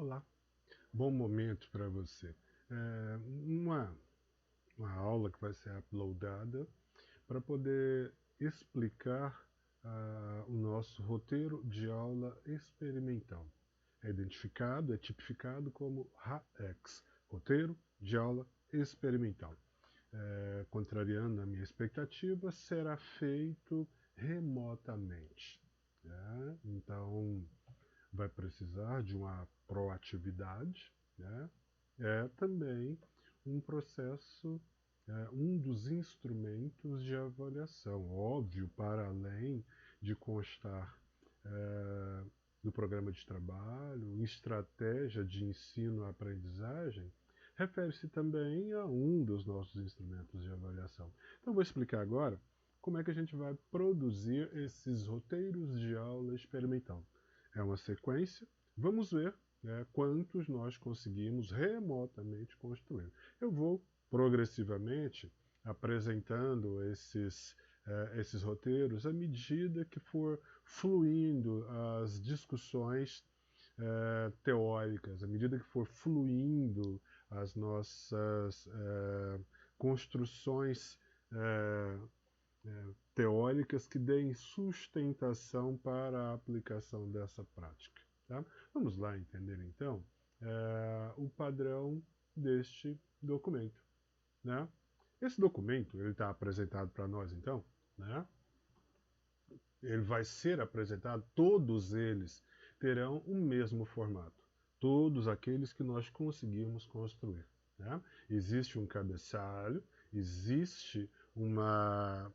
Olá, bom momento para você. Uma aula que vai ser uploadada para poder explicar o nosso roteiro de aula experimental. É identificado, é tipificado como RAEX, Roteiro de Aula Experimental. Contrariando a minha expectativa, será feito remotamente. Então, vai precisar de uma proatividade, né? É também um processo, um dos instrumentos de avaliação. Óbvio, para além de constar do programa de trabalho, estratégia de ensino-aprendizagem, refere-se também a um dos nossos instrumentos de avaliação. Então, vou explicar agora como é que a gente vai produzir esses roteiros de aula experimental. É uma sequência, vamos ver quantos nós conseguimos remotamente construir. Eu vou progressivamente apresentando esses roteiros à medida que for fluindo as discussões teóricas, à medida que for fluindo as nossas construções teóricas que deem sustentação para a aplicação dessa prática. Tá? Vamos lá entender então o padrão deste documento. Né? Esse documento ele está apresentado para nós então, né? Ele vai ser apresentado, todos eles terão o mesmo formato. Todos aqueles que nós conseguirmos construir. Né? Existe um cabeçalho, existe uma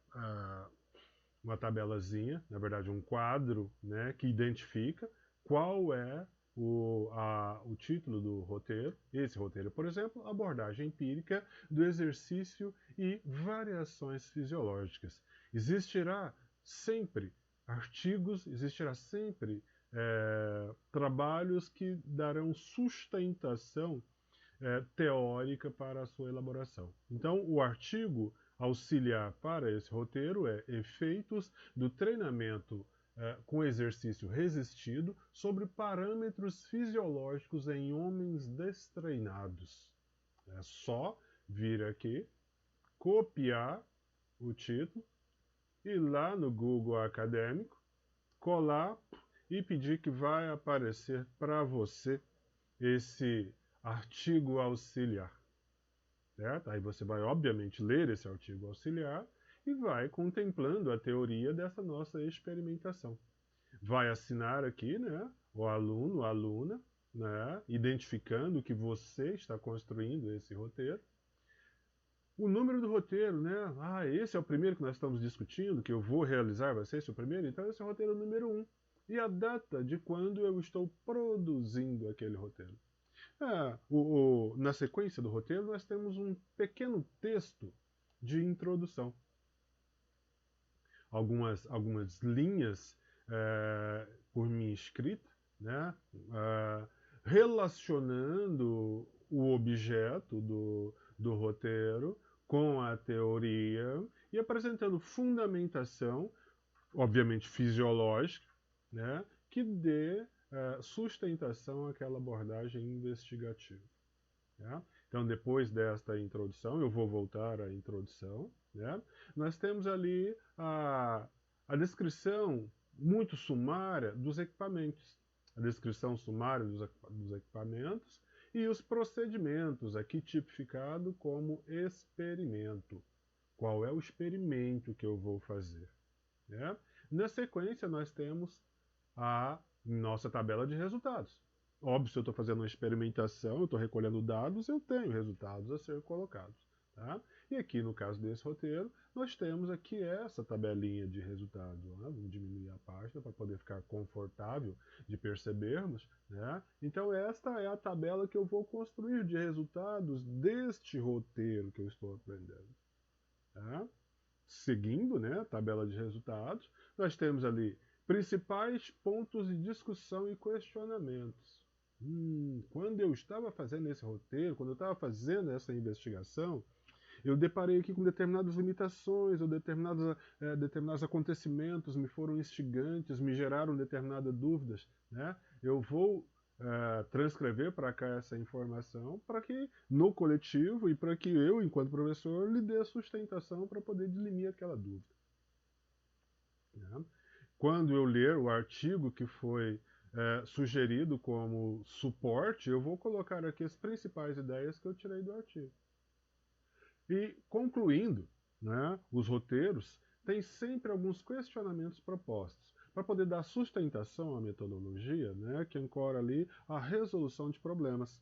tabelazinha, na verdade um quadro, né, que identifica qual é o título do roteiro. Esse roteiro, por exemplo, abordagem empírica do exercício e variações fisiológicas. Existirá sempre artigos, existirá sempre trabalhos que darão sustentação teórica para a sua elaboração. Então, o artigo auxiliar para esse roteiro é Efeitos do treinamento com exercício resistido sobre parâmetros fisiológicos em homens destreinados. É só vir aqui, copiar o título, ir lá no Google Acadêmico, colar e pedir que vai aparecer para você esse artigo auxiliar. Certo? Aí você vai, obviamente, ler esse artigo auxiliar e vai contemplando a teoria dessa nossa experimentação. Vai assinar aqui, né, o aluno, a aluna, né, identificando que você está construindo esse roteiro. O número do roteiro, né? Esse é o primeiro que nós estamos discutindo, que eu vou realizar, vai ser esse o primeiro? Então esse é o roteiro número 1. E a data de quando eu estou produzindo aquele roteiro. Na sequência do roteiro, nós temos um pequeno texto de introdução. Algumas linhas por mim escrita, né, relacionando o objeto do roteiro com a teoria e apresentando fundamentação, obviamente fisiológica, né, que dê sustentação àquela abordagem investigativa. Né? Então, depois desta introdução, eu vou voltar à introdução, né? Nós temos ali a descrição muito sumária dos equipamentos, a descrição sumária dos equipamentos e os procedimentos, aqui tipificado como experimento. Qual é o experimento que eu vou fazer? Né? Na sequência, nós temos a nossa tabela de resultados. Óbvio, se eu estou fazendo uma experimentação, eu estou recolhendo dados, eu tenho resultados a ser colocados. Tá? E aqui, no caso desse roteiro, nós temos aqui essa tabelinha de resultados. Né? Vamos diminuir a página para poder ficar confortável de percebermos. Né? Então, esta é a tabela que eu vou construir de resultados deste roteiro que eu estou aprendendo. Tá? Seguindo, né, a tabela de resultados, nós temos ali principais pontos de discussão e questionamentos. Quando eu estava fazendo esse roteiro, quando eu estava fazendo essa investigação, eu deparei aqui com determinadas limitações, ou determinados acontecimentos me foram instigantes, me geraram determinadas dúvidas. Né? Eu vou transcrever para cá essa informação para que no coletivo e para que eu, enquanto professor, lhe dê sustentação para poder dirimir aquela dúvida. Né? Quando eu ler o artigo que foi sugerido como suporte, eu vou colocar aqui as principais ideias que eu tirei do artigo. E, concluindo, né, os roteiros têm sempre alguns questionamentos propostos para poder dar sustentação à metodologia, né, que ancora ali a resolução de problemas.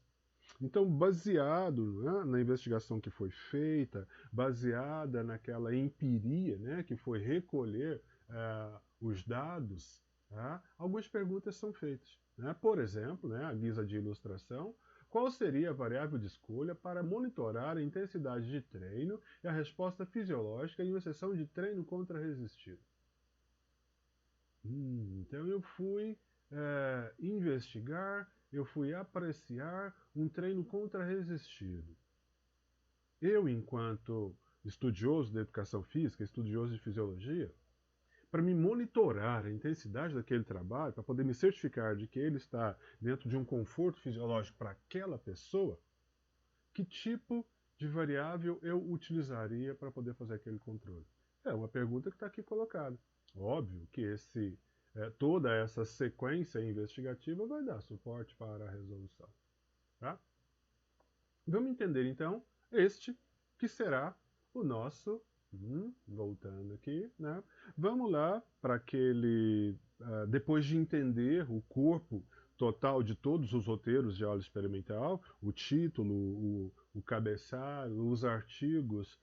Então, baseado, né, na investigação que foi feita, baseada naquela empiria, né, que foi recolher os dados, tá, algumas perguntas são feitas. Né? Por exemplo, né, à guisa de ilustração, qual seria a variável de escolha para monitorar a intensidade de treino e a resposta fisiológica em uma sessão de treino contra-resistido? Então eu fui investigar, eu fui apreciar um treino contra-resistido. Eu, enquanto estudioso da educação física, estudioso de fisiologia, para me monitorar a intensidade daquele trabalho, para poder me certificar de que ele está dentro de um conforto fisiológico para aquela pessoa, que tipo de variável eu utilizaria para poder fazer aquele controle? É uma pergunta que está aqui colocada. Óbvio que toda essa sequência investigativa vai dar suporte para a resolução. Tá? Vamos entender, então, este que será o nosso... voltando aqui, né? Vamos lá para aquele... depois de entender o corpo total de todos os roteiros de aula experimental, o título, o cabeçalho, os artigos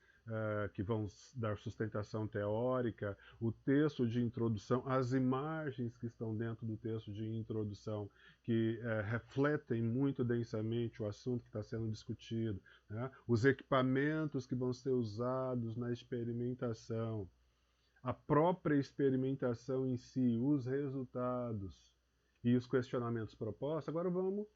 que vão dar sustentação teórica, o texto de introdução, as imagens que estão dentro do texto de introdução, que refletem muito densamente o assunto que está sendo discutido, né? Os equipamentos que vão ser usados na experimentação, a própria experimentação em si, os resultados e os questionamentos propostos. Agora vamos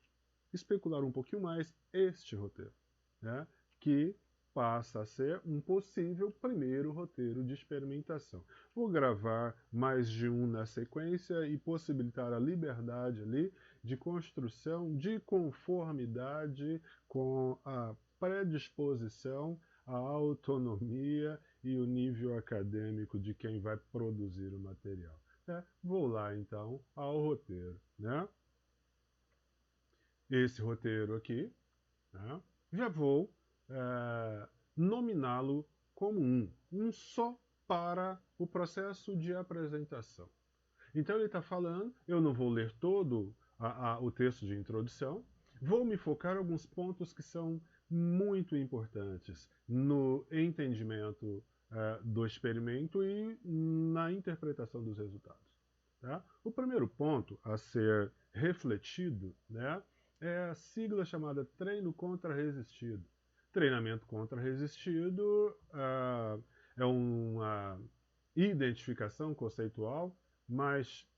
especular um pouquinho mais este roteiro, né? Que passa a ser um possível primeiro roteiro de experimentação. Vou gravar mais de um na sequência e possibilitar a liberdade ali de construção de conformidade com a predisposição, a autonomia e o nível acadêmico de quem vai produzir o material. Vou lá então ao roteiro. Né? Esse roteiro aqui, né? Já vou nominá-lo como um só para o processo de apresentação. Então ele está falando, eu não vou ler todo o texto de introdução, vou me focar em alguns pontos que são muito importantes no entendimento do experimento e na interpretação dos resultados. Tá? O primeiro ponto a ser refletido, né, é a sigla chamada treino contra-resistido. Treinamento contra-resistido é uma identificação conceitual mais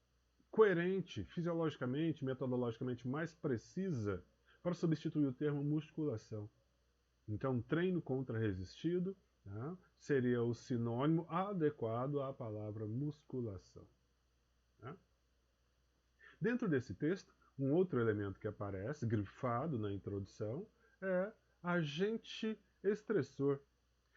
coerente, fisiologicamente, metodologicamente mais precisa para substituir o termo musculação. Então, treino contra-resistido, né, seria o sinônimo adequado à palavra musculação. Né? Dentro desse texto, um outro elemento que aparece, grifado na introdução, é agente estressor.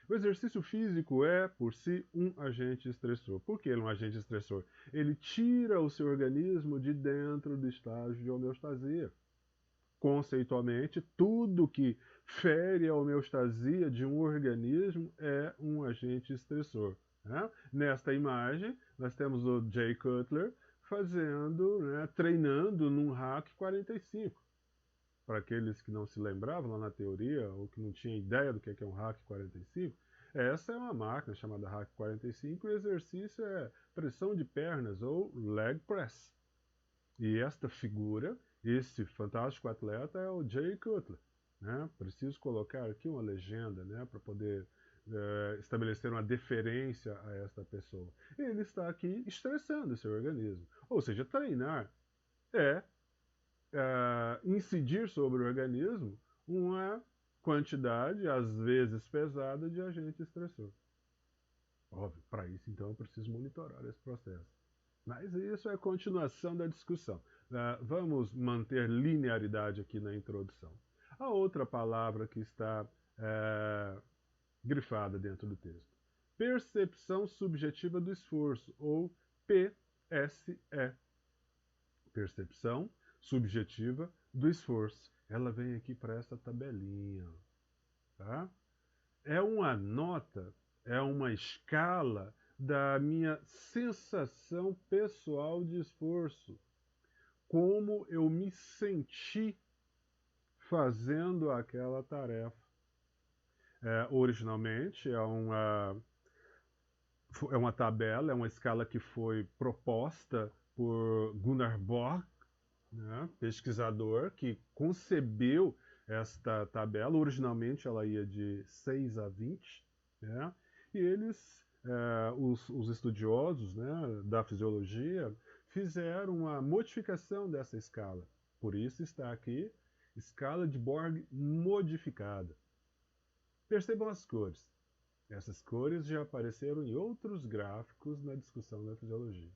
O exercício físico é, por si, um agente estressor. Por que ele é um agente estressor? Ele tira o seu organismo de dentro do estágio de homeostasia. Conceitualmente, tudo que fere a homeostasia de um organismo é um agente estressor. Né? Nesta imagem, nós temos o Jay Cutler fazendo, né, treinando num Hack 45. Para aqueles que não se lembravam lá na teoria, ou que não tinham ideia do que é um Hack 45, essa é uma máquina chamada Hack 45 e o exercício é pressão de pernas, ou leg press. E esta figura, esse fantástico atleta é o Jay Cutler. Né? Preciso colocar aqui uma legenda, né, para poder estabelecer uma deferência a esta pessoa. Ele está aqui estressando o seu organismo. Ou seja, treinar é incidir sobre o organismo uma quantidade, às vezes pesada, de agente estressor. Óbvio, para isso, então, eu preciso monitorar esse processo. Mas isso é a continuação da discussão. vamos manter linearidade aqui na introdução. A outra palavra que está grifada dentro do texto. Percepção subjetiva do esforço, ou PSE. Percepção subjetiva do esforço. Ela vem aqui para essa tabelinha. Tá? É uma nota, é uma escala da minha sensação pessoal de esforço. Como eu me senti fazendo aquela tarefa. Originalmente é uma tabela, é uma escala que foi proposta por Gunnar Borg, né, pesquisador, que concebeu esta tabela. Originalmente ela ia de 6 a 20, né, e eles, os estudiosos, né, da fisiologia, fizeram uma modificação dessa escala. Por isso está aqui, escala de Borg modificada. Percebam as cores. Essas cores já apareceram em outros gráficos na discussão da fisiologia.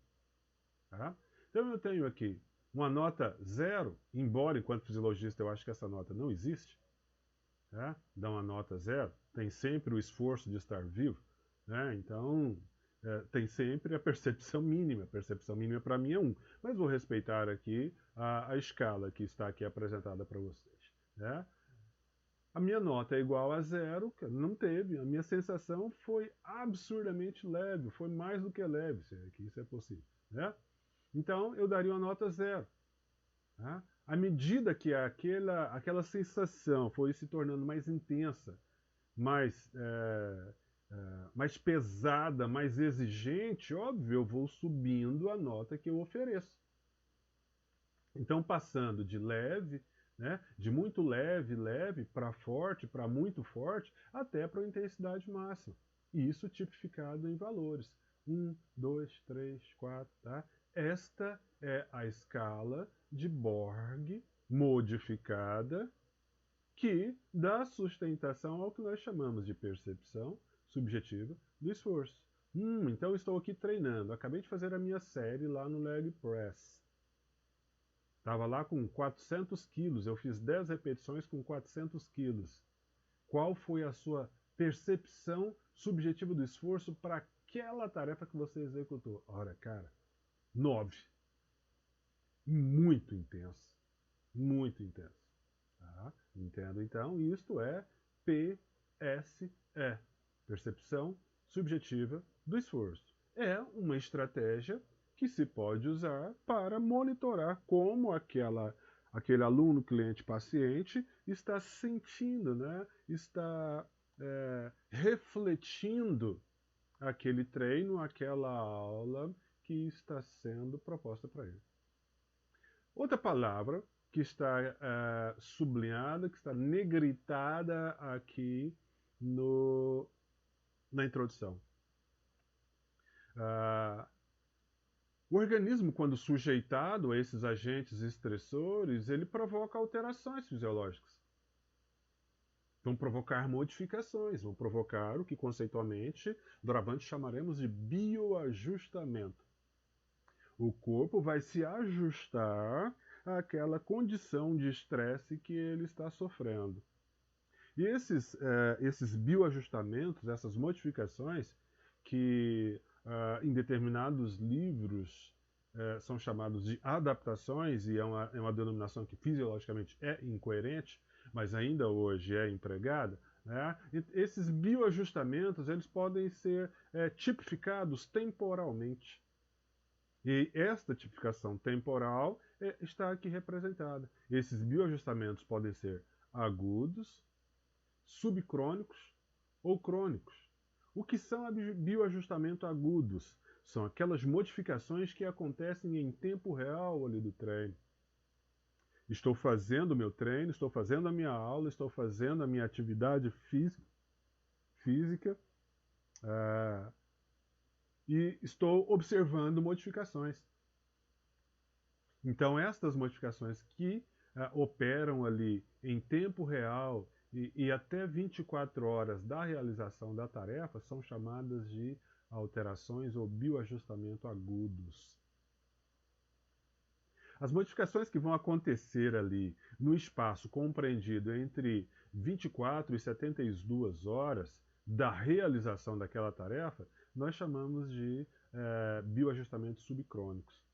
Tá? Então eu tenho aqui uma nota 0, embora enquanto fisiologista eu acho que essa nota não existe. Tá? Dá uma nota 0, tem sempre o esforço de estar vivo. Né? Então tem sempre a percepção mínima. A percepção mínima para mim é 1. Mas vou respeitar aqui a escala que está aqui apresentada para vocês. Né? A minha nota é igual a 0, não teve. A minha sensação foi absurdamente leve, foi mais do que leve, se é que isso é possível. Né? Então, eu daria uma nota 0. Tá? À medida que aquela sensação foi se tornando mais intensa, mais pesada, mais exigente, óbvio, eu vou subindo a nota que eu ofereço. Então, passando de leve, né, de muito leve, para forte, para muito forte, até para a intensidade máxima. E isso tipificado em valores. 1, 2, 3, 4, tá? Esta é a escala de Borg modificada que dá sustentação ao que nós chamamos de percepção subjetiva do esforço. Então estou aqui treinando. Acabei de fazer a minha série lá no leg press. Estava lá com 400 quilos, eu fiz 10 repetições com 400 quilos. Qual foi a sua percepção subjetiva do esforço para aquela tarefa que você executou? Ora, cara, 9. Muito intenso. Muito intenso. Tá? Entendo, então, isto é PSE, percepção subjetiva do esforço. É uma estratégia que se pode usar para monitorar como aquele aluno, cliente, paciente está sentindo, né? Está refletindo aquele treino, aquela aula que está sendo proposta para ele. Outra palavra que está sublinhada, que está negritada aqui na introdução. O organismo, quando sujeitado a esses agentes estressores, ele provoca alterações fisiológicas. Vão provocar modificações, vão provocar o que conceitualmente, doravante, chamaremos de bioajustamento. O corpo vai se ajustar àquela condição de estresse que ele está sofrendo. E esses bioajustamentos, essas modificações, que em determinados livros são chamados de adaptações, e é uma denominação que fisiologicamente é incoerente, mas ainda hoje é empregada, né? Esses bioajustamentos eles podem ser tipificados temporalmente. E esta tipificação temporal está aqui representada. Esses bioajustamentos podem ser agudos, subcrônicos ou crônicos. O que são bioajustamento agudos? São aquelas modificações que acontecem em tempo real ali do treino. Estou fazendo o meu treino, estou fazendo a minha aula, estou fazendo a minha atividade física e estou observando modificações. Então, estas modificações que operam ali em tempo real e até 24 horas da realização da tarefa são chamadas de alterações ou bioajustamento agudos. As modificações que vão acontecer ali no espaço compreendido entre 24 e 72 horas da realização daquela tarefa, nós chamamos de bioajustamentos subcrônicos.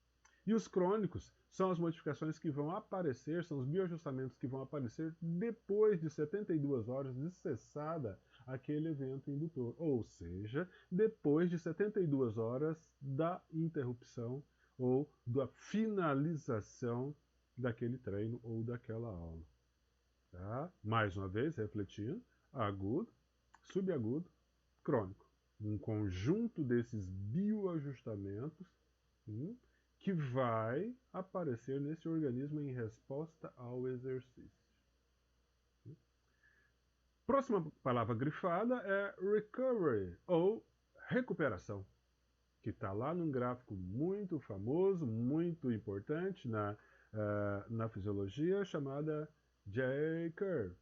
E os crônicos são as modificações que vão aparecer, são os bioajustamentos que vão aparecer depois de 72 horas de cessada aquele evento indutor, ou seja, depois de 72 horas da interrupção ou da finalização daquele treino ou daquela aula. Tá? Mais uma vez, refletindo, agudo, subagudo, crônico. Um conjunto desses bioajustamentos que vai aparecer nesse organismo em resposta ao exercício. Próxima palavra grifada é recovery, ou recuperação, que está lá num gráfico muito famoso, muito importante na fisiologia, chamada J-curve,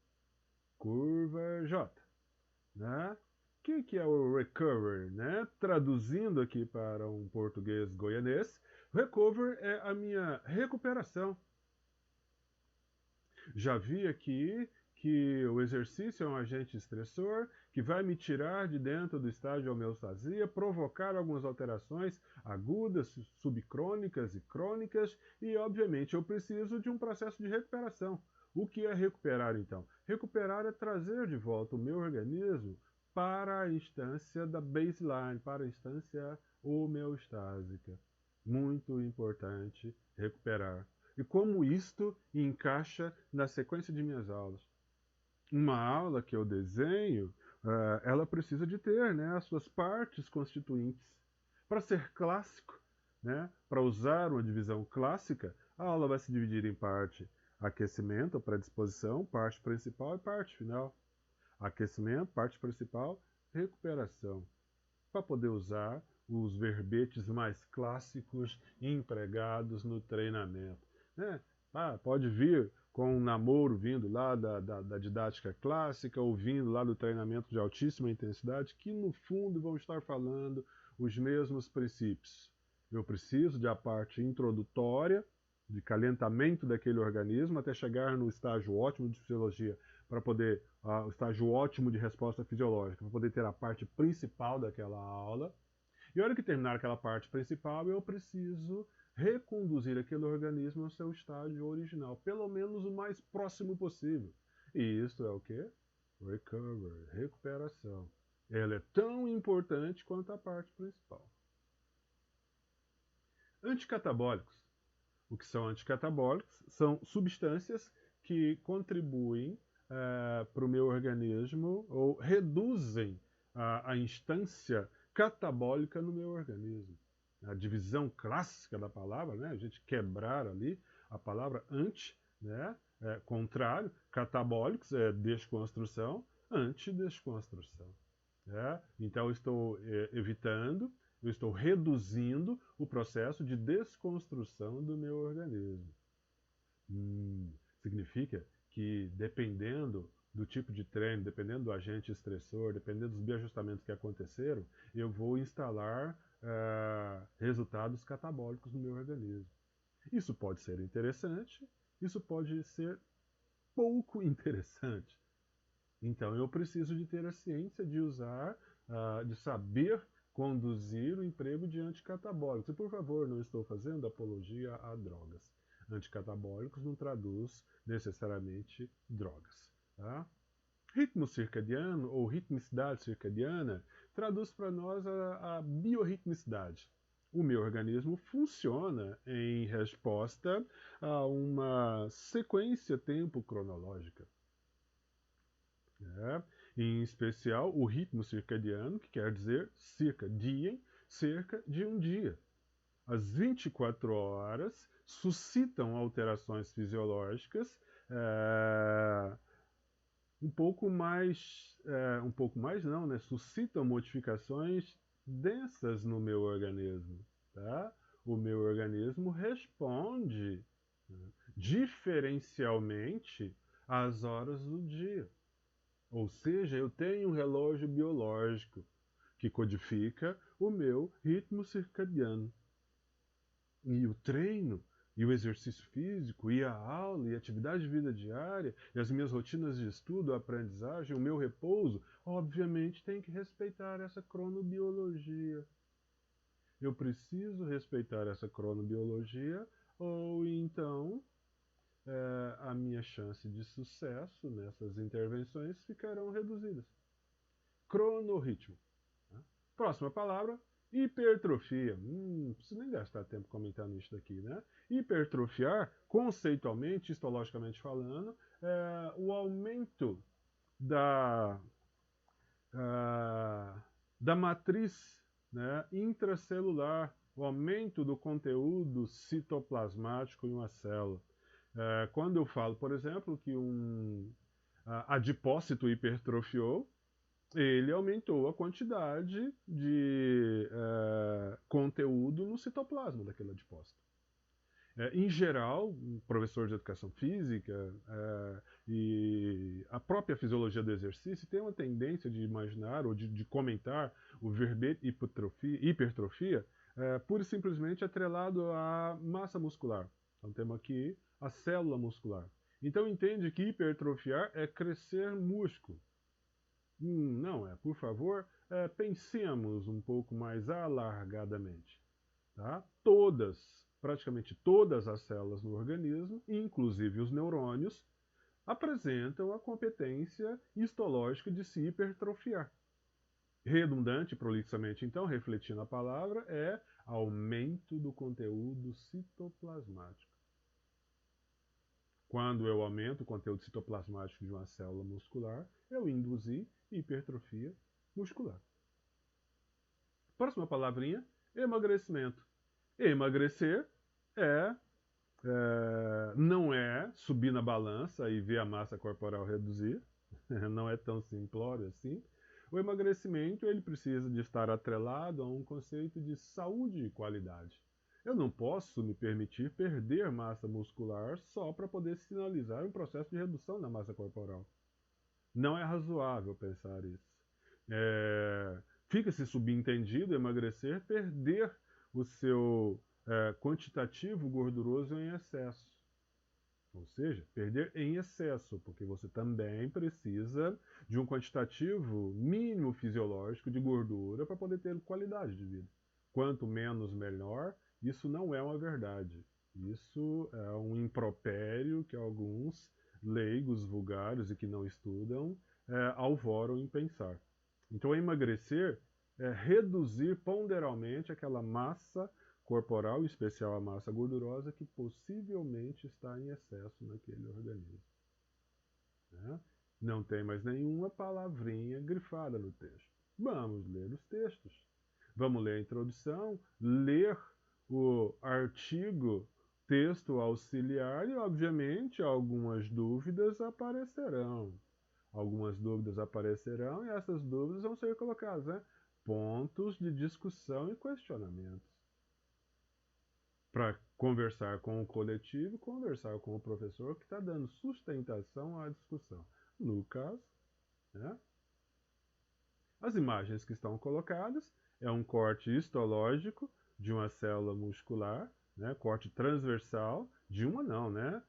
curva J. Né? O que é o recovery? Né? Traduzindo aqui para um português goianês, recover é a minha recuperação. Já vi aqui que o exercício é um agente estressor que vai me tirar de dentro do estágio de homeostasia, provocar algumas alterações agudas, subcrônicas e crônicas, e obviamente eu preciso de um processo de recuperação. O que é recuperar então? Recuperar é trazer de volta o meu organismo para a instância da baseline, para a instância homeostásica. Muito importante recuperar. E como isto encaixa na sequência de minhas aulas? Uma aula que eu desenho, ela precisa de ter, né, as suas partes constituintes. Para ser clássico, né, para usar uma divisão clássica, a aula vai se dividir em parte aquecimento, predisposição, parte principal e parte final. Aquecimento, parte principal, recuperação. Para poder usar os verbetes mais clássicos empregados no treinamento. Né? Pode vir com um namoro vindo lá da didática clássica ou vindo lá do treinamento de altíssima intensidade, que no fundo vão estar falando os mesmos princípios. Eu preciso de a parte introdutória, de calentamento daquele organismo, até chegar no estágio ótimo de fisiologia, para poder, o estágio ótimo de resposta fisiológica, para poder ter a parte principal daquela aula. E a hora que terminar aquela parte principal, eu preciso reconduzir aquele organismo ao seu estágio original, pelo menos o mais próximo possível. E isso é o quê? Recovery, recuperação. Ela é tão importante quanto a parte principal. Anticatabólicos. O que são anticatabólicos? São substâncias que contribuem para o meu organismo ou reduzem a instância catabólica no meu organismo. A divisão clássica da palavra, né? A gente quebrar ali a palavra anti, né? Contrário, catabólicos é desconstrução, antidesconstrução. Né? Então eu estou evitando, eu estou reduzindo o processo de desconstrução do meu organismo. Significa que dependendo do tipo de treino, dependendo do agente estressor, dependendo dos bioajustamentos que aconteceram, eu vou instalar resultados catabólicos no meu organismo. Isso pode ser interessante, isso pode ser pouco interessante. Então eu preciso de ter a ciência de usar, de saber conduzir o emprego de anticatabólicos. E por favor, não estou fazendo apologia a drogas. Anticatabólicos não traduz necessariamente drogas. Tá? Ritmo circadiano ou ritmicidade circadiana traduz para nós a biorritmicidade. O meu organismo funciona em resposta a uma sequência tempo-cronológica. Em especial o ritmo circadiano, que quer dizer circadien, cerca de um dia. As 24 horas suscitam alterações fisiológicas um pouco mais não, né? Suscitam modificações densas no meu organismo. Tá? O meu organismo responde diferencialmente às horas do dia. Ou seja, eu tenho um relógio biológico que codifica o meu ritmo circadiano. E o treino E o exercício físico, e a aula, e a atividade de vida diária, e as minhas rotinas de estudo, a aprendizagem, o meu repouso, obviamente tem que respeitar essa cronobiologia. Eu preciso respeitar essa cronobiologia, ou então a minha chance de sucesso nessas intervenções ficarão reduzidas. Cronorritmo. Né? Próxima palavra, hipertrofia. Não preciso nem gastar tempo comentando isso daqui, né? Hipertrofiar, conceitualmente, histologicamente falando, é o aumento da, da matriz, né, intracelular, o aumento do conteúdo citoplasmático em uma célula. Quando eu falo, por exemplo, que um adipócito hipertrofiou, ele aumentou a quantidade de conteúdo no citoplasma daquele adipócito. Em geral, um professor de educação física e a própria fisiologia do exercício tem uma tendência de imaginar ou de comentar o verbete hipertrofia pura e simplesmente atrelado à massa muscular. Então temos aqui a célula muscular. Então entende que hipertrofiar é crescer músculo. Não é, por favor, pensemos um pouco mais alargadamente. Tá? Praticamente todas as células no organismo, inclusive os neurônios, apresentam a competência histológica de se hipertrofiar. Redundante, prolixamente, então, refletindo a palavra, é aumento do conteúdo citoplasmático. Quando eu aumento o conteúdo citoplasmático de uma célula muscular, eu induzi hipertrofia muscular. Próxima palavrinha, emagrecimento. Emagrecer não é subir na balança e ver a massa corporal reduzir, não é tão simplório assim. O emagrecimento ele precisa de estar atrelado a um conceito de saúde e qualidade. Eu não posso me permitir perder massa muscular só para poder sinalizar um processo de redução da massa corporal. Não é razoável pensar isso. Fica-se subentendido emagrecer, perder o seu quantitativo gorduroso em excesso. Ou seja, perder em excesso, porque você também precisa de um quantitativo mínimo fisiológico de gordura para poder ter qualidade de vida. Quanto menos, melhor. Isso não é uma verdade. Isso é um impropério que alguns leigos vulgares e que não estudam alvoram em pensar. Então, emagrecer é reduzir ponderalmente aquela massa corporal, em especial a massa gordurosa, que possivelmente está em excesso naquele organismo. Né? Não tem mais nenhuma palavrinha grifada no texto. Vamos ler os textos. Vamos ler a introdução, ler o artigo, texto auxiliar e, obviamente, algumas dúvidas aparecerão. Algumas dúvidas aparecerão e essas dúvidas vão ser colocadas, né? Pontos de discussão e questionamentos. Para conversar com o coletivo, conversar com o professor que está dando sustentação à discussão. No caso, né? As imagens que estão colocadas é um corte histológico de uma célula muscular, né? Corte transversal de uma não, né?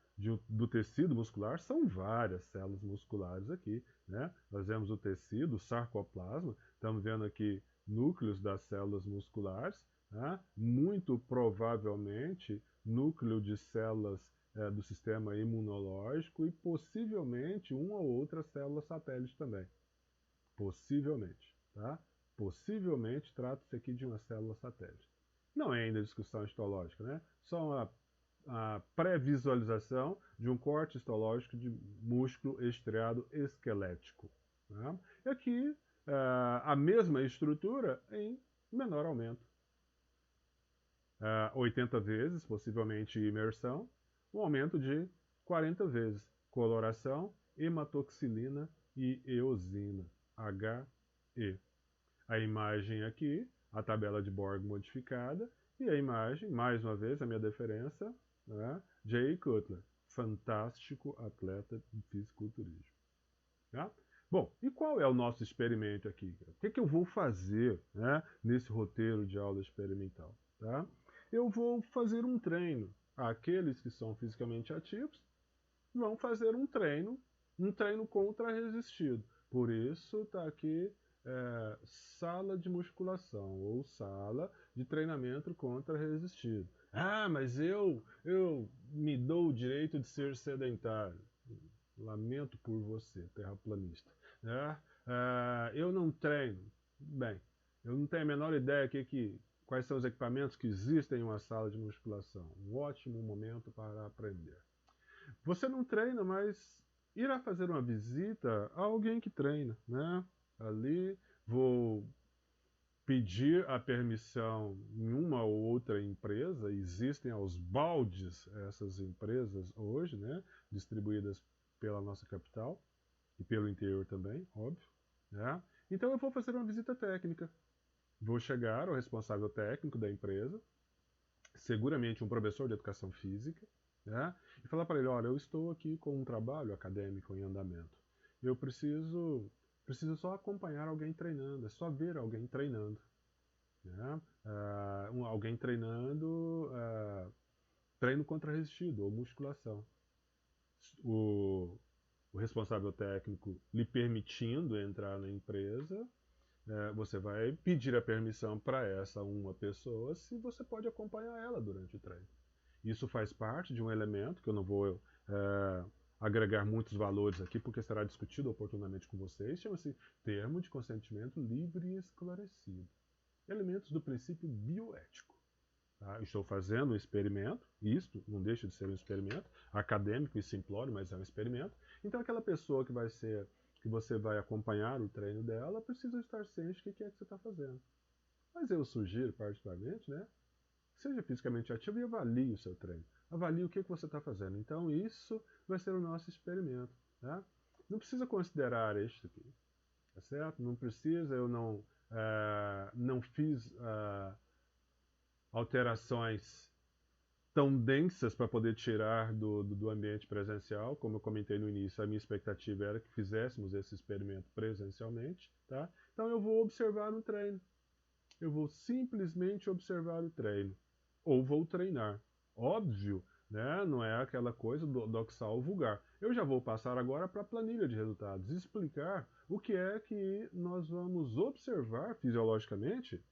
Do tecido muscular, são várias células musculares aqui, né? Nós vemos o tecido, o sarcoplasma, estamos vendo aqui núcleos das células musculares, né? Muito provavelmente núcleo de células do sistema imunológico e possivelmente uma ou outra célula satélite também. Possivelmente, tá? Possivelmente trata-se aqui de uma célula satélite. Não é ainda discussão histológica, né? Só a pré-visualização de um corte histológico de músculo estriado esquelético. Né? E aqui a mesma estrutura em menor aumento. 80 vezes, possivelmente imersão, um aumento de 40 vezes. Coloração, hematoxilina e eosina, HE. A imagem aqui, a tabela de Borg modificada, e a imagem, mais uma vez, a minha deferência, né? Jay Cutler, fantástico atleta de fisiculturismo. Tá? Bom, e qual é o nosso experimento aqui? O que eu vou fazer, né, nesse roteiro de aula experimental? Tá? Eu vou fazer um treino aqueles que são fisicamente ativos vão fazer um treino contra-resistido. Por isso está aqui sala de musculação ou sala de treinamento contra-resistido. Ah, mas eu me dou o direito de ser sedentário. Lamento por você, terraplanista. Eu não treino. Bem, eu não tenho a menor ideia quais são os equipamentos que existem em uma sala de musculação. Um ótimo momento para aprender. Você não treina, mas irá fazer uma visita a alguém que treina, né? Ali vou pedir a permissão em uma ou outra empresa, existem aos baldes essas empresas hoje, né? Distribuídas pela nossa capital e pelo interior também, óbvio, né? Então eu vou fazer uma visita técnica. Vou chegar ao responsável técnico da empresa, seguramente um professor de educação física, né? E falar para ele, olha, eu estou aqui com um trabalho acadêmico em andamento. Eu preciso só acompanhar alguém treinando, é só ver alguém treinando. Né? Alguém treinando treino contra-resistido ou musculação. O responsável técnico lhe permitindo entrar na empresa, você vai pedir a permissão para essa uma pessoa se você pode acompanhar ela durante o treino. Isso faz parte de um elemento que eu não vou agregar muitos valores aqui, porque será discutido oportunamente com vocês, chama-se termo de consentimento livre e esclarecido. Elementos do princípio bioético. Tá? Estou fazendo um experimento, isto não deixa de ser um experimento, acadêmico e simplório, mas é um experimento. Então aquela pessoa que você vai acompanhar o treino dela precisa estar ciente do que é que você está fazendo. Mas eu sugiro, particularmente, né? Seja fisicamente ativo e avalie o seu treino. Avalie o que você está fazendo. Então, isso vai ser o nosso experimento. Tá? Não precisa considerar este aqui. Tá certo? Não precisa, eu não fiz alterações tão densas para poder tirar do ambiente presencial. Como eu comentei no início, a minha expectativa era que fizéssemos esse experimento presencialmente. Tá? Então, eu vou observar o treino. Eu vou simplesmente observar o treino. Ou vou treinar. Óbvio, né? Não é aquela coisa doxal vulgar. Eu já vou passar agora para a planilha de resultados e explicar o que é que nós vamos observar fisiologicamente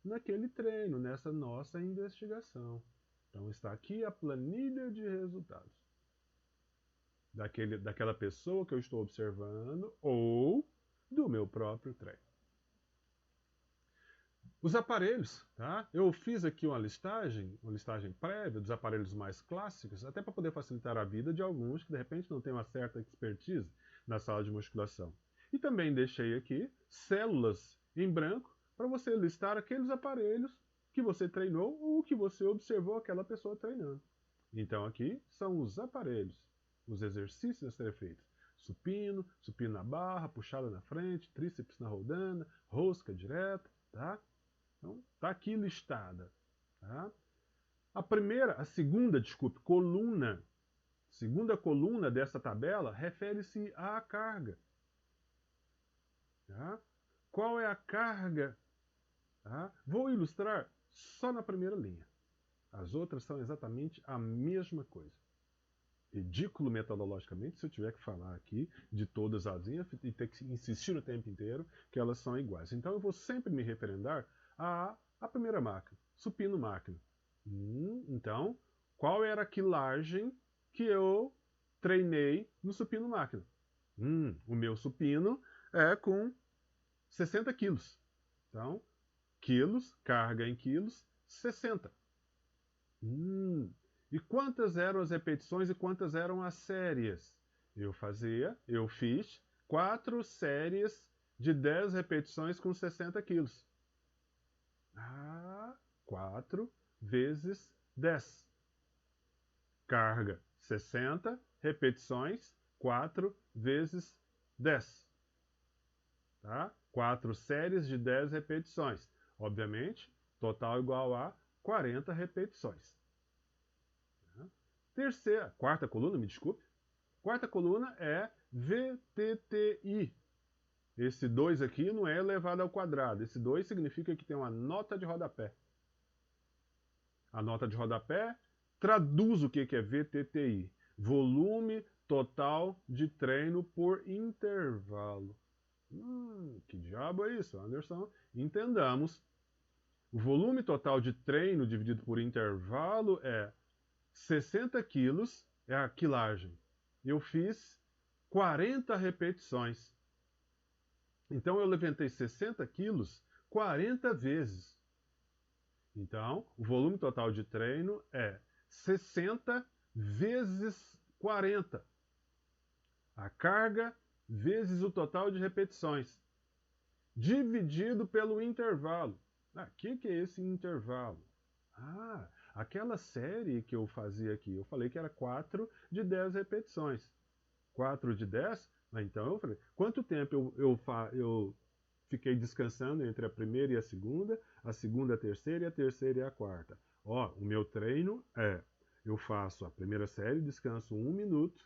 naquele treino, nessa nossa investigação. Então está aqui a planilha de resultados daquela pessoa que eu estou observando ou do meu próprio treino. Os aparelhos, tá? Eu fiz aqui uma listagem prévia dos aparelhos mais clássicos, até para poder facilitar a vida de alguns que de repente não têm uma certa expertise na sala de musculação. E também deixei aqui células em branco para você listar aqueles aparelhos que você treinou ou que você observou aquela pessoa treinando. Então aqui são os aparelhos, os exercícios a serem feitos. Supino, supino na barra, puxada na frente, tríceps na rodana, rosca direta, tá? Então, está aqui listada. Tá? A segunda coluna dessa tabela refere-se à carga. Tá? Qual é a carga? Tá? Vou ilustrar só na primeira linha. As outras são exatamente a mesma coisa. Ridículo metodologicamente se eu tiver que falar aqui de todas as linhas e ter que insistir o tempo inteiro que elas são iguais. Então eu vou sempre me referendar a primeira máquina, supino máquina. Então, qual era a quilagem que eu treinei no supino máquina? O meu supino é com 60 quilos. Então, quilos, carga em quilos, 60. E quantas eram as repetições e quantas eram as séries? Eu fiz 4 séries de 10 repetições com 60 quilos. 4 vezes 10. Carga 60, repetições 4 vezes 10. Tá? 4 séries de 10 repetições. Obviamente, total igual a 40 repetições. Quarta coluna, me desculpe. Quarta coluna é VTTI. Esse 2 aqui não é elevado ao quadrado. Esse 2 significa que tem uma nota de rodapé. A nota de rodapé Traduz o que é VTTI. Volume total de treino por intervalo. Que diabo é isso, Anderson? Entendamos. O volume total de treino dividido por intervalo é 60 quilos, é a quilagem. Eu fiz 40 repetições. Então eu levantei 60 quilos 40 vezes. Então, o volume total de treino é 60 vezes 40. A carga vezes o total de repetições, dividido pelo intervalo. O que é esse intervalo? Aquela série que eu fazia aqui, eu falei que era 4 de 10 repetições. 4 de 10? Então eu falei, quanto tempo eu fiquei descansando entre a primeira e a segunda a terceira e a terceira e a quarta? O meu treino é, eu faço a primeira série, descanso 1 minuto,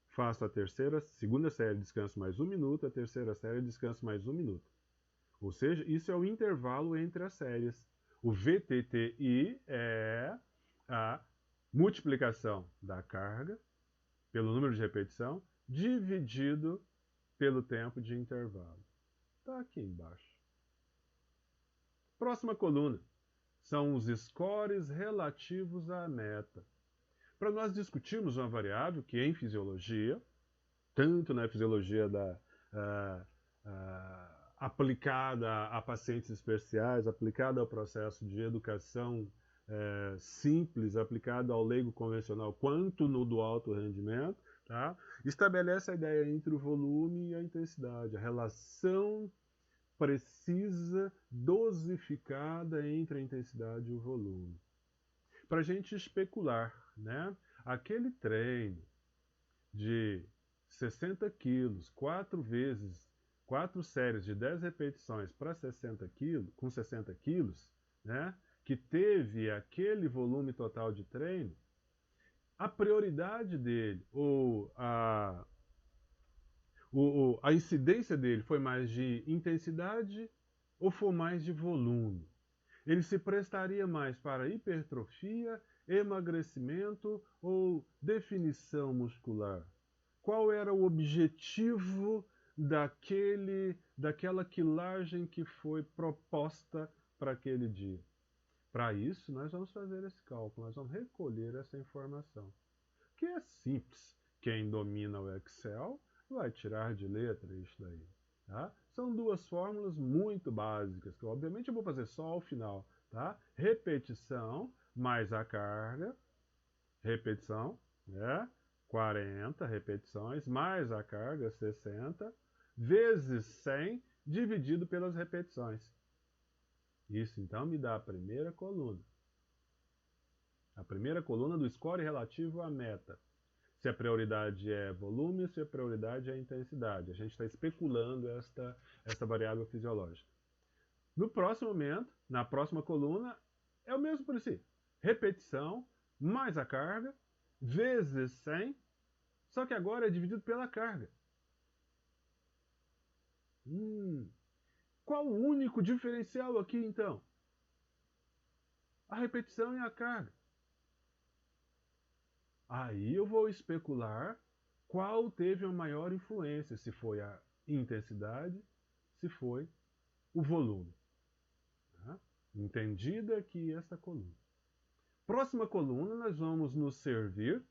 faço a segunda série, descanso mais 1 minuto, a terceira série, descanso mais 1 minuto. Ou seja, isso é o intervalo entre as séries. O VTTI é a multiplicação da carga pelo número de repetição dividido pelo tempo de intervalo. Está aqui embaixo. Próxima coluna são os scores relativos à meta. Para nós discutirmos uma variável que em fisiologia, tanto na fisiologia aplicada a pacientes especiais, aplicada ao processo de educação simples, aplicada ao leigo convencional, quanto no do alto rendimento, tá? Estabelece a ideia entre o volume e a intensidade, a relação precisa, dosificada entre a intensidade e o volume. Para a gente especular, né? Aquele treino de 60 quilos, 4 séries de 10 repetições para 60 quilos, com 60 quilos, né? Que teve aquele volume total de treino, a prioridade dele, ou a incidência dele foi mais de intensidade ou foi mais de volume? Ele se prestaria mais para hipertrofia, emagrecimento ou definição muscular? Qual era o objetivo daquela quilagem que foi proposta para aquele dia? Para isso, nós vamos fazer esse cálculo, nós vamos recolher essa informação, que é simples. Quem domina o Excel vai tirar de letra isso daí. Tá? São duas fórmulas muito básicas, que obviamente eu vou fazer só ao final. Tá? Repetição mais a carga, repetição, 40 repetições, mais a carga, 60, vezes 100, dividido pelas repetições. Isso, então, me dá a primeira coluna. A primeira coluna do score relativo à meta. Se a prioridade é volume, se a prioridade é intensidade. A gente está especulando esta variável fisiológica. No próximo momento, na próxima coluna, é o mesmo princípio. Repetição, mais a carga, vezes 100, só que agora é dividido pela carga. Qual o único diferencial aqui, então? A repetição e a carga. Aí eu vou especular qual teve a maior influência, se foi a intensidade, se foi o volume. Tá? Entendida aqui esta coluna. Próxima coluna, nós vamos nos servir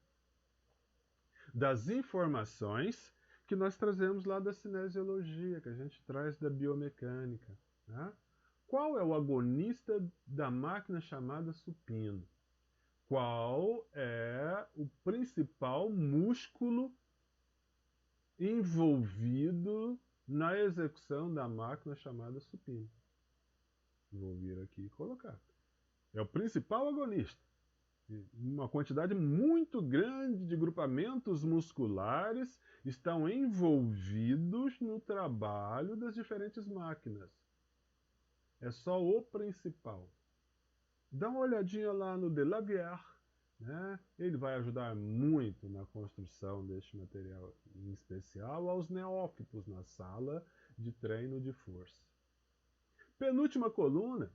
das informações que nós trazemos lá da cinesiologia, que a gente traz da biomecânica. Tá? Qual é o agonista da máquina chamada supino? Qual é o principal músculo envolvido na execução da máquina chamada supino? Vou vir aqui e colocar. É o principal agonista. Uma quantidade muito grande de grupamentos musculares estão envolvidos no trabalho das diferentes máquinas. É só o principal. Dá uma olhadinha lá no Delavier, né? Ele vai ajudar muito na construção deste material, em especial aos neófitos na sala de treino de força. Penúltima coluna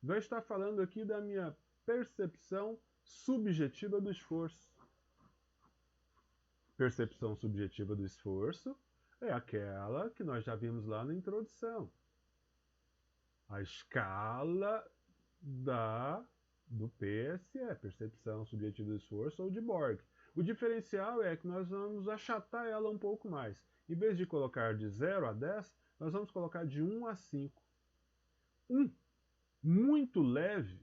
vai estar falando aqui da minha percepção subjetiva do esforço. Percepção subjetiva do esforço é aquela que nós já vimos lá na introdução. A escala do PSE, percepção subjetiva do esforço, ou de Borg. O diferencial é que nós vamos achatar ela um pouco mais. Em vez de colocar de 0 a 10, nós vamos colocar de 1 a 5. 1, muito leve.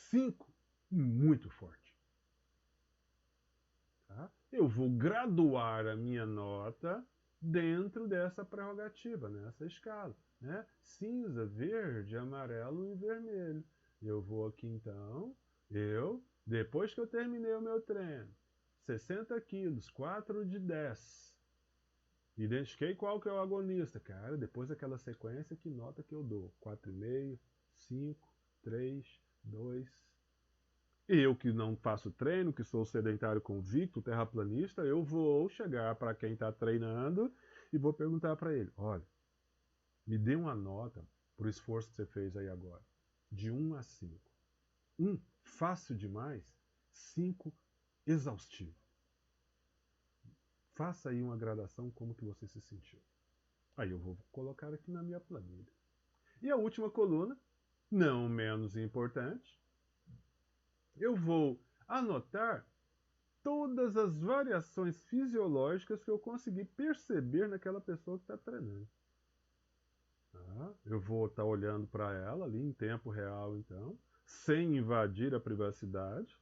5, muito forte. Tá? Eu vou graduar a minha nota dentro dessa prerrogativa, nessa escala. Né? Cinza, verde, amarelo e vermelho. Eu vou aqui então, depois que eu terminei o meu treino, 60 quilos, 4 de 10. Identifiquei qual que é o agonista. Cara, depois daquela sequência, que nota que eu dou? 4,5, 5, 3, 2. Eu que não faço treino, que sou sedentário convicto, terraplanista, eu vou chegar para quem está treinando e vou perguntar para ele, olha, me dê uma nota para o esforço que você fez aí agora, de 1 a 5. 1, fácil demais, 5, exaustivo. Faça aí uma gradação como que você se sentiu. Aí eu vou colocar aqui na minha planilha. E a última coluna, não menos importante, eu vou anotar todas as variações fisiológicas que eu consegui perceber naquela pessoa que está treinando. Tá? Eu vou estar olhando para ela ali em tempo real, então, sem invadir a privacidade,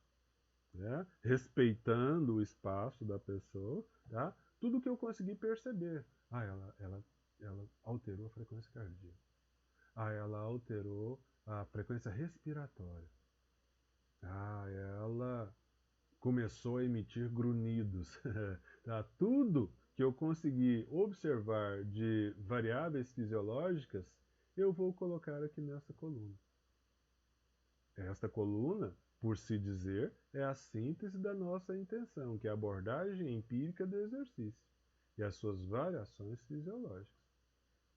né? Respeitando o espaço da pessoa, tá? Tudo que eu consegui perceber. Ela alterou a frequência cardíaca. Ela alterou a frequência respiratória. Ela começou a emitir grunhidos. Tá? Tudo que eu consegui observar de variáveis fisiológicas, eu vou colocar aqui nessa coluna. Esta coluna, por se dizer, é a síntese da nossa intenção, que é a abordagem empírica do exercício e as suas variações fisiológicas.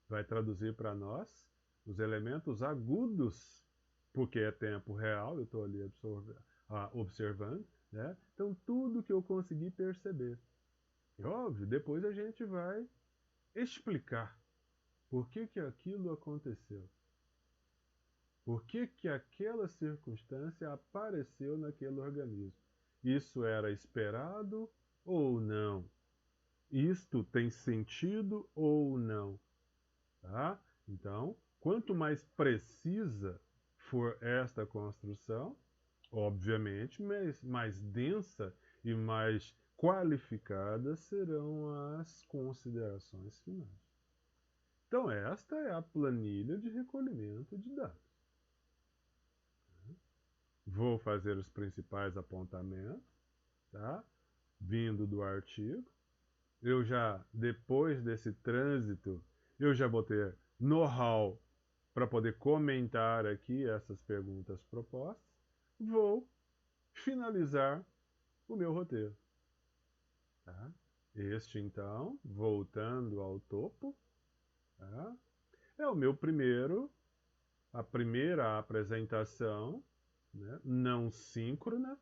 Vai traduzir para nós os elementos agudos, porque é tempo real, eu estou ali observando, né? Então, tudo que eu consegui perceber. E, óbvio, depois a gente vai explicar por que aquilo aconteceu. Por que aquela circunstância apareceu naquele organismo. Isso era esperado ou não? Isto tem sentido ou não? Tá? Então, quanto mais precisa for esta construção, obviamente, mais densa e mais qualificadas serão as considerações finais. Então, esta é a planilha de recolhimento de dados. Vou fazer os principais apontamentos, tá? Vindo do artigo. Eu já, depois desse trânsito, eu já vou ter know-how para poder comentar aqui essas perguntas propostas. Vou finalizar o meu roteiro. Tá? Este, então, voltando ao topo, tá? É o meu a primeira apresentação, né, não síncrona,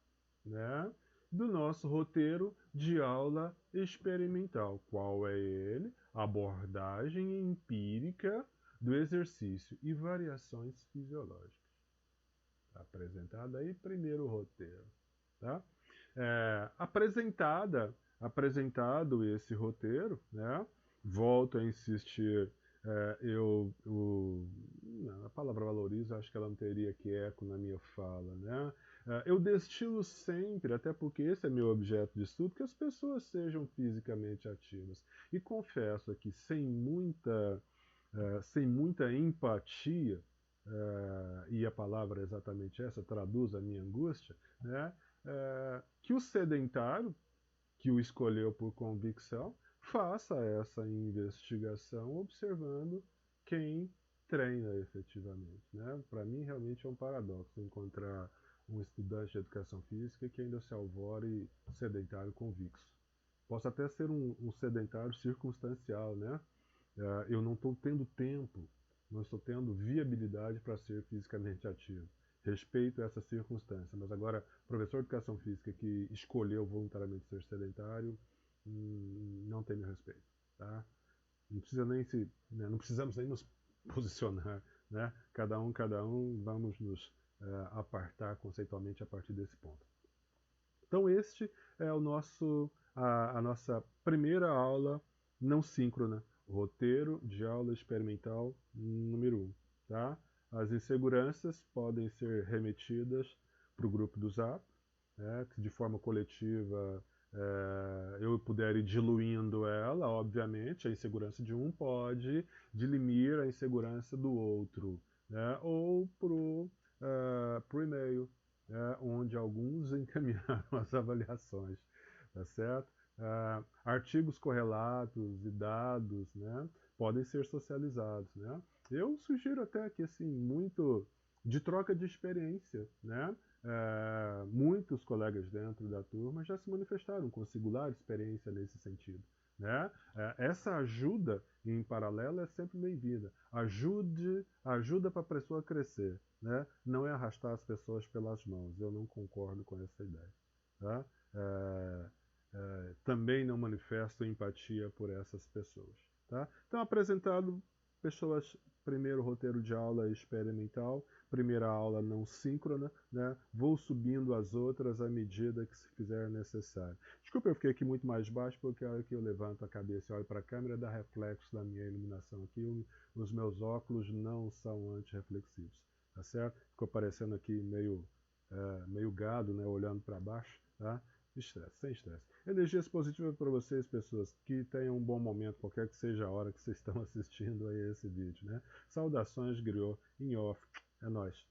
né, do nosso roteiro de aula experimental. Qual é ele? Abordagem empírica do exercício e variações fisiológicas. Tá apresentado aí, primeiro roteiro. Tá? Apresentado esse roteiro, né, volto a insistir, a palavra valorizo, acho que ela não teria que eco na minha fala, né? Eu destilo sempre, até porque esse é meu objeto de estudo, que as pessoas sejam fisicamente ativas. E confesso aqui, sem muita empatia, e a palavra é exatamente essa, traduz a minha angústia, né? Que o sedentário, que o escolheu por convicção, faça essa investigação observando quem treina efetivamente. Né? Para mim, realmente é um paradoxo encontrar um estudante de educação física que ainda se alvore sedentário convicto. Posso até ser um sedentário circunstancial, né? Eu não estou tendo tempo, não estou tendo viabilidade para ser fisicamente ativo. respeito essa circunstância. Mas agora, professor de educação física que escolheu voluntariamente ser sedentário, não tem meu respeito, tá? Não precisa nem se, né, não precisamos nem nos posicionar, né? Cada um, vamos nos apartar conceitualmente a partir desse ponto. Então este é a nossa primeira aula não síncrona, roteiro de aula experimental número 1. Tá? As inseguranças podem ser remetidas para o grupo do Zap, né, que de forma coletiva eu puder ir diluindo ela, obviamente, a insegurança de um pode dilimir a insegurança do outro, né, ou pro e-mail, onde alguns encaminharam as avaliações, tá certo? Artigos correlatos e dados, né, podem ser socializados, né? Eu sugiro até que assim muito de troca de experiência, né? Muitos colegas dentro da turma já se manifestaram com singular experiência nesse sentido, né? Essa ajuda em paralelo é sempre bem-vinda. Ajuda para a pessoa crescer, né? Não é arrastar as pessoas pelas mãos. Eu não concordo com essa ideia. Tá? Também não manifesto empatia por essas pessoas. Tá? Então, apresentado pessoas, primeiro roteiro de aula experimental, primeira aula não síncrona, né? Vou subindo as outras à medida que se fizer necessário. Desculpa, eu fiquei aqui muito mais baixo, porque a hora que eu levanto a cabeça e olho para a câmera, dá reflexo da minha iluminação aqui. Os meus óculos não são antirreflexivos, tá certo? Ficou parecendo aqui meio gado, né? Olhando para baixo, tá? Estresse, sem estresse. Energias positivas para vocês, pessoas, que tenham um bom momento, qualquer que seja a hora que vocês estão assistindo a esse vídeo, né? Saudações, griot, em off. É nóis.